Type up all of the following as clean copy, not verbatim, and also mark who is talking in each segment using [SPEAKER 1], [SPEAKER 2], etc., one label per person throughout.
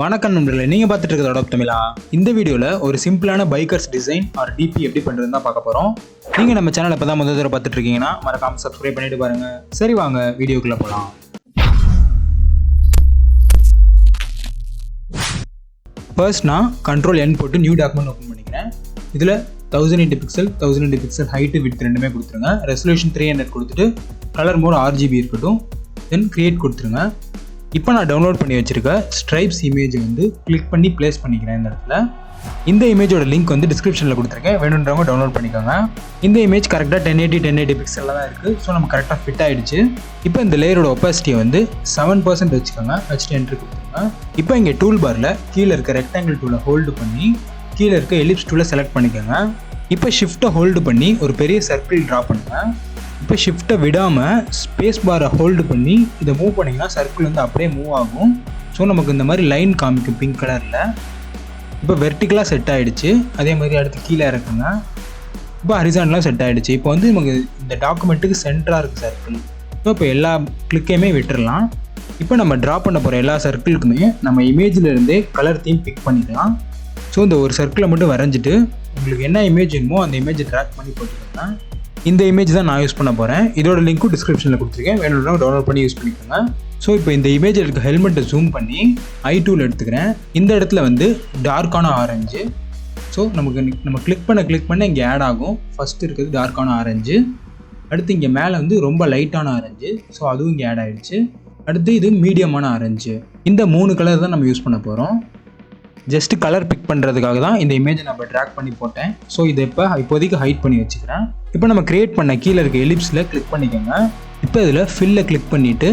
[SPEAKER 1] வணக்கம் நண்பர்களே, நீங்கள் பார்த்துட்டு இருக்கிறது அடாப்ட் தமிழா. இந்த வீடியோவில் ஒரு சிம்பிளான பைக்கர்ஸ் டிசைன் ஆர் டிபி எப்படி பண்ணுறதுன்னு தான் பார்க்க போகிறோம். நீங்கள் நம்ம சேனலை இப்போ தான் முதல் தடவை பார்த்துட்டு இருக்கீங்கன்னா மறக்காமல் சப்ஸ்கிரைப் பண்ணிட்டு பாருங்கள். சரி, வாங்க வீடியோக்குள்ளே போகலாம். ஃபர்ஸ்ட் நான் Ctrl+N போட்டு நியூ டாக்குமெண்ட் ஓப்பன் பண்ணிக்கிறேன். இதில் 1080 பிக்சல் 1080 பிக்சல் ஹைட்டு வித் ரெண்டுமே கொடுத்துருங்க. ரெசல்யூஷன் 300 கொடுத்துட்டு கலர் மோட் RGB இருக்கட்டும். தென் கிரியேட் கொடுத்துருங்க. இப்போ நான் டவுன்லோட் பண்ணி வச்சுருக்க ஸ்ட்ரைப்ஸ் இமேஜை வந்து கிளிக் பண்ணி ப்ளேஸ் பண்ணிக்கிறேன். இந்த இடத்துல இந்த இமேஜோட லிங்க் வந்து டிஸ்கிரிப்ஷனில் கொடுத்துருக்கேன், வேணுன்றவங்க டவுன்லோட் பண்ணிக்கோங்க. இந்த இமேஜ் கரெக்டாக 1080 பிக்சலில் தான் இருக்குது. ஸோ நம்ம கரெக்டாக ஃபிட் ஆகிடுச்சு. இப்போ இந்த லேயரோட ஒப்பாசிட்டியை வந்து 7% வச்சுக்கோங்க. வச்சுட்டு என்ட்ரி கொடுத்துருங்க. இப்போ இங்கே டூல் பாரில் கீழே இருக்க ரெக்டாங்கிள் டூலை ஹோல்டு பண்ணி கீழே இருக்க எலிப்ஸ் டூலை செலக்ட் பண்ணிக்கோங்க. இப்போ ஷிஃப்ட்டை ஹோல்டு பண்ணி ஒரு பெரிய சர்க்கிள் ட்ரா பண்ணுங்கள். இப்போ ஷிஃப்ட்டை விடாமல் ஸ்பேஸ் பாரை ஹோல்டு பண்ணி இதை மூவ் பண்ணிங்கன்னா சர்க்கிள் வந்து அப்படியே மூவ் ஆகும். ஸோ நமக்கு இந்த மாதிரி லைன் காமிக்கும் பிங்க் கலரில். இப்போ வெர்டிக்கலாக செட் ஆகிடுச்சு. அதே மாதிரி அடுத்து கீழே இருக்குங்க. இப்போ ஹரிசான்லாம் செட் ஆகிடுச்சு. இப்போ வந்து நமக்கு இந்த டாக்குமெண்ட்டுக்கு சென்டராக இருக்குது சர்க்கிள். ஸோ இப்போ எல்லா கிளிக்கையுமே விட்டுடலாம். இப்போ நம்ம ட்ரா பண்ண போகிற எல்லா சர்க்கிளுக்குமே நம்ம இமேஜில் இருந்தே கலர் தீம் பிக் பண்ணிக்கலாம். ஸோ இந்த ஒரு சர்க்கிளை மட்டும் வரைஞ்சிட்டு உங்களுக்கு என்ன இமேஜ் வேணுமோ அந்த இமேஜை ட்ராக் பண்ணி போட்டுக்கோங்க. இந்த இமேஜ் தான் நான் யூஸ் பண்ண போகிறேன். இதோட லிங்க்கும் டிஸ்கிரிப்ஷனில் கொடுத்துருக்கேன், வேணும்னா டவுன்லோட் பண்ணி யூஸ் பண்ணிக்கோங்க. ஸோ இப்போ இந்த இமேஜில் இருக்க ஹெல்மெட்டை ஜூம் பண்ணி I2 எடுத்துக்கிறேன். இந்த இடத்துல வந்து டார்க்கான ஆரஞ்சு. ஸோ நம்ம கிளிக் பண்ண இங்கே ஆட் ஆகும். ஃபஸ்ட்டு இருக்கிறது டார்க்கான ஆரஞ்சு. அடுத்து இங்கே மேலே வந்து ரொம்ப லைட்டான ஆரஞ்சு. ஸோ அதுவும் இங்கே ஆட் ஆகிடுச்சு. அடுத்து இது மீடியமான ஆரஞ்சு. இந்த 3 கலர் தான் நம்ம யூஸ் பண்ண போகிறோம். ஜஸ்ட் கலர் பிக் பண்ணுறதுக்காக தான் இந்த இமேஜை நம்ம ட்ராக் பண்ணி போட்டேன். ஸோ இதை இப்போதைக்கு ஹைட் பண்ணி வச்சுக்கிறேன். இப்போ நம்ம கிரியேட் பண்ண கீழே இருக்க எலிப்ஸில் கிளிக் பண்ணிக்கோங்க. இப்போ இதில் ஃபில்லை கிளிக் பண்ணிவிட்டு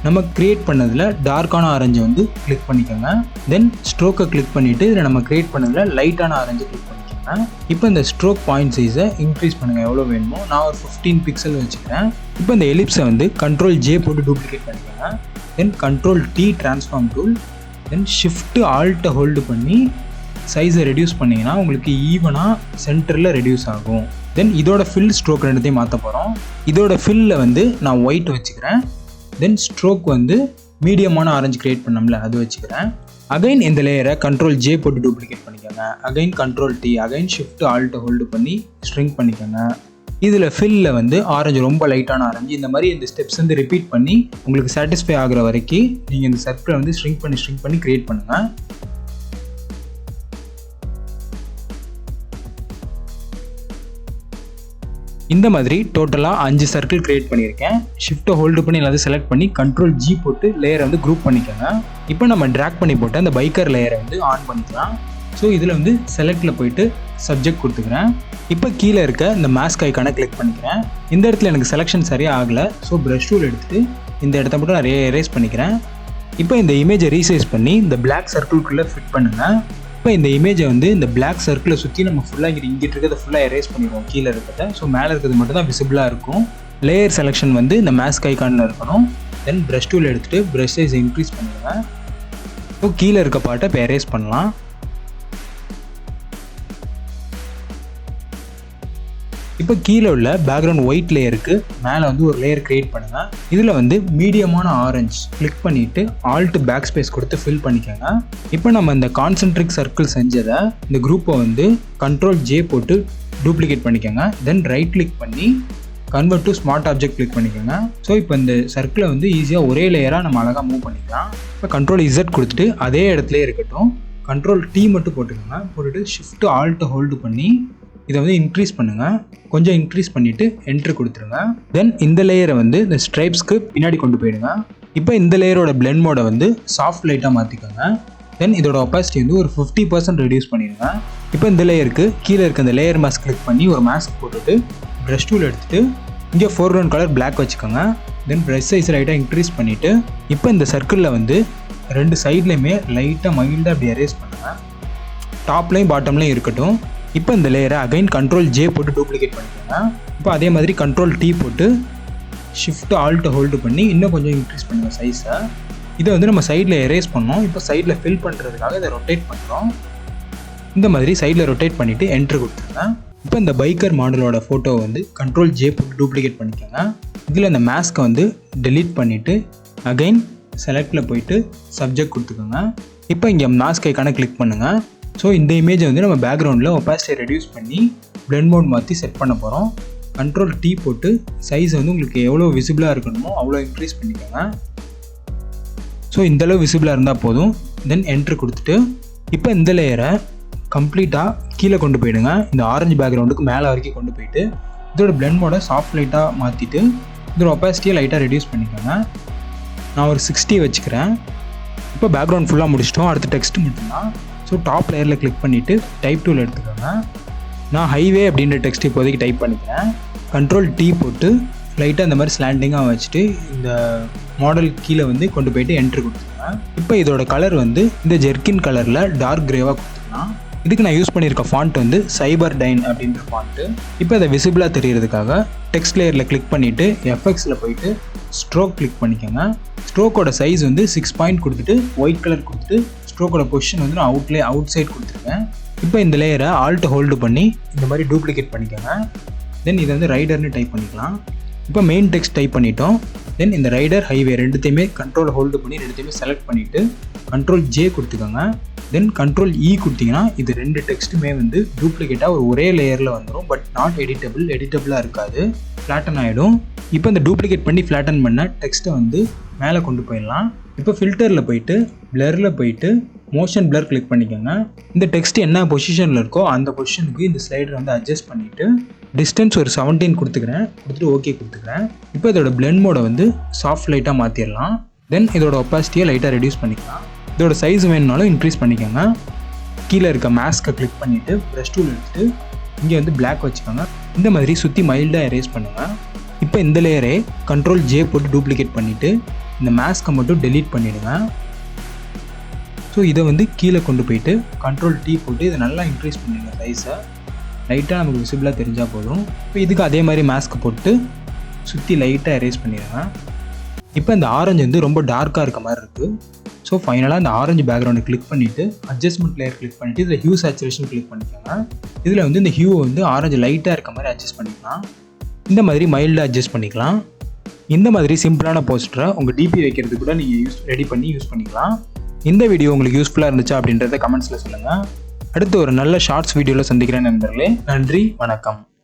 [SPEAKER 1] நம்ம கிரியேட் பண்ணதில் டார்க்கான ஆரஞ்சை வந்து கிளிக் பண்ணிக்கோங்க. தென் ஸ்ட்ரோக்கை கிளிக் பண்ணிவிட்டு இதில் நம்ம கிரியேட் பண்ணதில் லைட்டான ஆரஞ்சை கிளிக் பண்ணிக்கோங்க. இப்போ இந்த ஸ்ட்ரோக் பாயிண்ட் சைஸை இன்க்ரீஸ் பண்ணுங்கள் எவ்வளோ வேணுமோ. நான் ஒரு 15 பிக்சல் வச்சுக்கிறேன். இப்போ இந்த எலிப்ஸை வந்து Ctrl+J போட்டு டூப்ளிகேட் பண்ணிக்கோங்க. தென் Ctrl+T ட்ரான்ஸ்ஃபார்ம் டூல். தென் ஷிஃப்ட்டு ஆல்ட்டை ஹோல்டு பண்ணி சைஸை ரெடியூஸ் பண்ணிங்கன்னா உங்களுக்கு ஈவனாக சென்டரில் ரெடியூஸ் ஆகும். தென் இதோட ஃபில் ஸ்ட்ரோக் ரெண்டுத்தையும் மாற்ற போகிறோம். இதோட ஃபில்லில் வந்து நான் ஒயிட் வச்சுக்கிறேன். தென் ஸ்ட்ரோக் வந்து மீடியமான ஆரஞ்சு கிரியேட் பண்ணோம்ல அது வச்சுக்கிறேன். அகைன் இந்த லேயரை Ctrl+J போட்டு டூப்ளிகேட் பண்ணிக்கோங்க. அகைன் Ctrl+T, அகைன் ஷிஃப்ட் ஆல்ட்டை ஹோல்டு பண்ணி ஸ்ட்ரிங் பண்ணிக்கோங்க. இதில் ஃபில்லில் வந்து ஆரஞ்சு ரொம்ப லைட்டான ஆரஞ்சு. இந்த மாதிரி இந்த ஸ்டெப்ஸ் வந்து ரிப்பீட் பண்ணி உங்களுக்கு சாட்டிஸ்ஃபை ஆகிற வரைக்கும் நீங்கள் இந்த சர்க்கிளை வந்து ஸ்ட்ரிங் பண்ணி க்ரியேட் பண்ணுங்கள். இந்த மாதிரி டோட்டலாக 5 சர்க்கிள் க்ரியேட் பண்ணியிருக்கேன். ஷிஃப்ட்டை ஹோல்டு பண்ணி எல்லாத்தையும் செலக்ட் பண்ணி Ctrl+G போட்டு லேயரை வந்து குரூப் பண்ணிக்கோங்க. இப்போ நம்ம ட்ராக் பண்ணி போட்டு அந்த பைக்கர் லேயரை வந்து ஆன் பண்ணிக்கலாம். ஸோ இதில் வந்து செலக்டில் போயிட்டு சப்ஜெக்ட் கொடுத்துக்கிறேன். இப்போ கீழே இருக்க இந்த மாஸ்க் ஐக்கானை கிளிக் பண்ணிக்கிறேன். இந்த இடத்துல எனக்கு செலெக்ஷன் சரியாக ஆகலை. ஸோ ப்ரஷ் டூல் எடுத்துகிட்டு இந்த இடத்த மட்டும் நான் எரேஸ் பண்ணிக்கிறேன். இப்போ இந்த இமேஜை ரீசைஸ் பண்ணி இந்த பிளாக் சர்க்கிள்குள்ளே ஃபிட் பண்ணுங்கள். இப்போ இந்த இமேஜை வந்து இந்த பிளாக் சர்க்கிளை சுற்றி நம்ம ஃபுல்லாக இங்கிட்டு இருக்கிறத ஃபுல்லாக எரேஸ் பண்ணிடுவோம் கீழே இருக்கிறத. ஸோ மேலே இருக்கிறது மட்டும் தான் விசிபிளாக இருக்கும். லேயர் செலெக்ஷன் வந்து இந்த மாஸ்க் ஐக்கானில் இருக்கணும். தென் ப்ரஷ் டூல் எடுத்துகிட்டு ப்ரஷ் சைஸ் இன்க்ரீஸ் பண்ணுங்கள். ஸோ கீழே இருக்க பாட்டை இப்போ எரேஸ் பண்ணலாம். இப்போ கீழே உள்ள பேக்ரவுண்ட் ஒயிட் லேயருக்கு மேலே வந்து ஒரு லேயர் க்ரியேட் பண்ணுங்கள். இதில் வந்து மீடியமான ஆரஞ்சு கிளிக் பண்ணிவிட்டு ஆல்ட் பேக் ஸ்பேஸ் கொடுத்து ஃபில் பண்ணிக்கோங்க. இப்போ நம்ம இந்த கான்சென்ட்ரிக் சர்க்கிள் செஞ்சதை இந்த குரூப்பை வந்து Ctrl+J போட்டு டூப்ளிகேட் பண்ணிக்கோங்க. தென் ரைட் கிளிக் பண்ணி convert to smart object click பண்ணிக்கோங்க. ஸோ இப்போ இந்த சர்க்கிளை வந்து ஈஸியாக ஒரே லேயராக நம்ம அழகாக மூவ் பண்ணிக்கலாம். இப்போ Ctrl+Z கொடுத்துட்டு அதே இடத்துலேயே இருக்கட்டும். Ctrl+T மட்டும் போட்டுக்கோங்க. போட்டுட்டு ஷிஃப்ட் ஆல்ட்டை ஹோல்டு பண்ணி இதை வந்து இன்க்ரீஸ் பண்ணுங்கள். கொஞ்சம் இன்க்ரீஸ் பண்ணிவிட்டு என்ட்ரு கொடுத்துருங்க. தென் இந்த லேயரை வந்து இந்த ஸ்ட்ரைப்ஸ்க்கு பின்னாடி கொண்டு போயிடுங்க. இப்போ இந்த லேயரோட பிளெண்ட் மோடை வந்து சாஃப்ட் லைட்டாக மாற்றிக்கோங்க. தென் இதோட ஒப்பாசிட்டி வந்து ஒரு 50% ரெடியூஸ் பண்ணிடுங்க. இப்போ இந்த லேயருக்கு கீழே இருக்க இந்த லேயர் மாஸ்க் கிளிக் பண்ணி ஒரு மாஸ்க் போட்டுட்டு ப்ரஷ் டூல் எடுத்துகிட்டு இங்கே ஃபோர்க்ரவுண்ட் கலர் பிளாக் வச்சுக்கோங்க. தென் ப்ரஷ் சைஸ் லைட்டாக இன்க்ரீஸ் பண்ணிவிட்டு இப்போ இந்த சர்க்கிளில் வந்து 2 சைட்லேயுமே லைட்டாக மைல்டாக அப்படி எரேஸ் பண்ணுங்கள். டாப்லையும் பாட்டம்லையும் இருக்கட்டும். இப்போ இந்த லேயரை அகைன் Ctrl+J போட்டு டூப்ளிகேட் பண்ணிக்கோங்க. இப்போ அதே மாதிரி Ctrl+T போட்டு ஷிஃப்ட் ஆல்ட்டை ஹோல்டு பண்ணி இன்னும் கொஞ்சம் இன்க்ரீஸ் பண்ணுங்கள் சைஸை. இதை வந்து நம்ம சைடில் எரேஸ் பண்ணோம். இப்போ சைடில் ஃபில் பண்ணுறதுக்காக இதை ரொட்டேட் பண்ணுறோம். இந்த மாதிரி சைடில் ரொட்டேட் பண்ணிவிட்டு என்ட்ரு கொடுத்துருங்க. இப்போ இந்த பைக்கர் மாடலோட ஃபோட்டோவை வந்து Ctrl+J போட்டு டூப்ளிகேட் பண்ணிக்கோங்க. இதில் இந்த மாஸ்க்கை வந்து டெலீட் பண்ணிவிட்டு அகைன் செலக்டில் போயிட்டு சப்ஜெக்ட் கொடுத்துக்கோங்க. இப்போ இங்கே மாஸ்க் ஐக்கான கிளிக் பண்ணுங்கள். ஸோ இந்த இமேஜை வந்து நம்ம பேக்ரவுண்டில் ஒப்பாசிட்டியை ரெடியூஸ் பண்ணி பிளெண்ட் மோட் மாற்றி செட் பண்ண போகிறோம். கண்ட்ரோல் T போட்டு சைஸ் வந்து உங்களுக்கு எவ்வளோ விசிபிளாக இருக்கணுமோ அவ்வளோ இன்க்ரீஸ் பண்ணிக்கோங்க. ஸோ இந்தளவு விசிபிளாக இருந்தால் போதும். தென் என்ட்ரு கொடுத்துட்டு இப்போ இந்த லேயரை கம்ப்ளீட்டாக கீழே கொண்டு போயிடுங்க. இந்த ஆரஞ்சு பேக்ரவுண்டுக்கு மேலே வரைக்கும் கொண்டு போயிட்டு இதோட பிளெண்ட் மோடை சாஃப்ட் லைட்டாக மாற்றிட்டு இதோட ஒப்பாசிட்டியை லைட்டாக ரெடியூஸ் பண்ணிக்கோங்க. நான் ஒரு 60 வச்சுக்கிறேன். இப்போ பேக்ரவுண்ட் ஃபுல்லாக முடிச்சிட்டோம். அடுத்த டெக்ஸ்ட் மட்டும்தான். ஸோ டாப் லேயரில் கிளிக் பண்ணிவிட்டு டைப் டூல் எடுத்துக்கோங்க. நான் ஹைவே அப்படின்ற டெக்ஸ்ட் இப்போதைக்கு டைப் பண்ணிக்கிறேன். கண்ட்ரோல் T போட்டு லைட்டாக இந்த மாதிரி ஸ்லாண்டிங்காக வச்சுட்டு இந்த மாடல் கீழே வந்து கொண்டு போயிட்டு என்ட்ரு கொடுத்துருக்கேன். இப்போ இதோட கலர் வந்து இந்த ஜெர்கின் கலரில் டார்க் கிரேவாக கொடுத்துக்கலாம். இதுக்கு நான் யூஸ் பண்ணியிருக்க ஃபாண்ட் வந்து சைபர் டைன் அப்படின்ற ஃபாண்ட்டு. இப்போ இதை விசிபிளாக தெரியறதுக்காக டெக்ஸ்ட் லேயரில் கிளிக் பண்ணிவிட்டு எஃப்எக்ஸில் போயிட்டு ஸ்ட்ரோக் கிளிக் பண்ணிக்கோங்க. ஸ்ட்ரோக்கோட சைஸ் வந்து 6 பாயிண்ட் கொடுத்துட்டு ஒயிட் கலர் கொடுத்துட்டு ஸ்ட்ரோக்கோட பொசிஷன் வந்து நான் அவுட் சைட் கொடுத்துருக்கேன். இப்போ இந்த லேயரை ஆல்ட் ஹோல்டு பண்ணி இந்த மாதிரி டூப்ளிகேட் பண்ணிக்கோங்க. தென் இதை வந்து ரைடர்னு டைப் பண்ணிக்கலாம். இப்போ மெயின் டெக்ஸ்ட் டைப் பண்ணிட்டோம். தென் இந்த ரைடர் ஹைவே ரெண்டுத்தையுமே கண்ட்ரோல் ஹோல்டு பண்ணி ரெண்டுத்தையுமே செலக்ட் பண்ணிவிட்டு கண்ட்ரோல் J கொடுத்துக்கோங்க. தென் கண்ட்ரோல் E கொடுத்தீங்கன்னா இது ரெண்டு டெக்ஸ்ட்டுமே வந்து டூப்ளிகேட்டாக ஒரே லேயரில் வந்துடும். பட் நாட் எடிட்டபிளாக இருக்காது, ஃப்ளாட்டன் ஆகிடும். இப்போ இந்த டூப்ளிகேட் பண்ணி ஃப்ளாட்டன் பண்ண டெக்ஸ்ட்டை வந்து மேலே கொண்டு போயிடலாம். இப்போ ஃபில்டரில் போயிட்டு பிளரில் போயிட்டு மோஷன் பிளர் கிளிக் பண்ணிக்கோங்க. இந்த டெக்ஸ்ட் என்ன பொசிஷனில் இருக்கோ அந்த பொசிஷனுக்கு இந்த ஸ்லைடரை வந்து அட்ஜஸ்ட் பண்ணிவிட்டு டிஸ்டன்ஸ் ஒரு 17 கொடுத்துட்டு ஓகே கொடுத்துக்கிறேன். இப்போ இதோட பிளெண்ட் மோடை வந்து சாஃப்ட் லைட்டாக மாற்றிடலாம். தென் இதோட ஒப்பாசிட்டியை லைட்டாக ரெடியூஸ் பண்ணிக்கலாம். இதோட சைஸ் வேணுனாலும் இன்க்ரீஸ் பண்ணிக்கோங்க. கீழே இருக்க மாஸ்க்கை கிளிக் பண்ணிவிட்டு ப்ரஷ் டூல் எடுத்துகிட்டு இங்கே வந்து பிளாக் வச்சுக்கோங்க. இந்த மாதிரி சுற்றி மைல்டாக எரேஸ் பண்ணுங்கள். இப்போ இந்த லேயரை கண்ட்ரோல் J போட்டு டூப்ளிகேட் பண்ணிவிட்டு இந்த மாஸ்க்கை மட்டும் டெலீட் பண்ணிவிடுங்க. ஸோ இதை வந்து கீழே கொண்டு போயிட்டு கண்ட்ரோல் T போட்டு இதை நல்லா இன்க்ரீஸ் பண்ணிடுங்க. சைஸை லைட்டாக நமக்கு விசிபிளாக தெரிஞ்சால் போதும். இப்போ இதுக்கு அதே மாதிரி மாஸ்க் போட்டு சுற்றி லைட்டாக எரேஸ் பண்ணிடுங்க. இப்போ இந்த ஆரஞ்சு வந்து ரொம்ப டார்க்காக இருக்க மாதிரி இருக்குது. ஸோ ஃபைனலாக இந்த ஆரஞ்சு பேக்ரவுண்டை கிளிக் பண்ணிவிட்டு அட்ஜஸ்ட்மெண்ட் லேயர் கிளிக் பண்ணிவிட்டு இதில் ஹியூ சேச்சுரேஷன் கிளிக் பண்ணிக்கோங்க. இதில் வந்து இந்த ஹியூவை வந்து ஆரஞ்சு லைட்டாக இருக்க மாதிரி அட்ஜஸ்ட் பண்ணிக்கலாம். இந்த மாதிரி மைல்டாக அட்ஜஸ்ட் பண்ணிக்கலாம். இந்த மாதிரி சிம்பிளான போஸ்டரை உங்கள் DP வைக்கிறது கூட நீங்கள் ரெடி பண்ணி யூஸ் பண்ணிக்கலாம். இந்த வீடியோ உங்களுக்கு யூஸ்ஃபுல்லாக இருந்துச்சா அப்படின்றத கமெண்ட்ஸில் சொல்லுங்கள். அடுத்து ஒரு நல்ல ஷார்ட்ஸ் வீடியோவில் சந்திக்கிறேன் நண்பர்களே. நன்றி, வணக்கம்.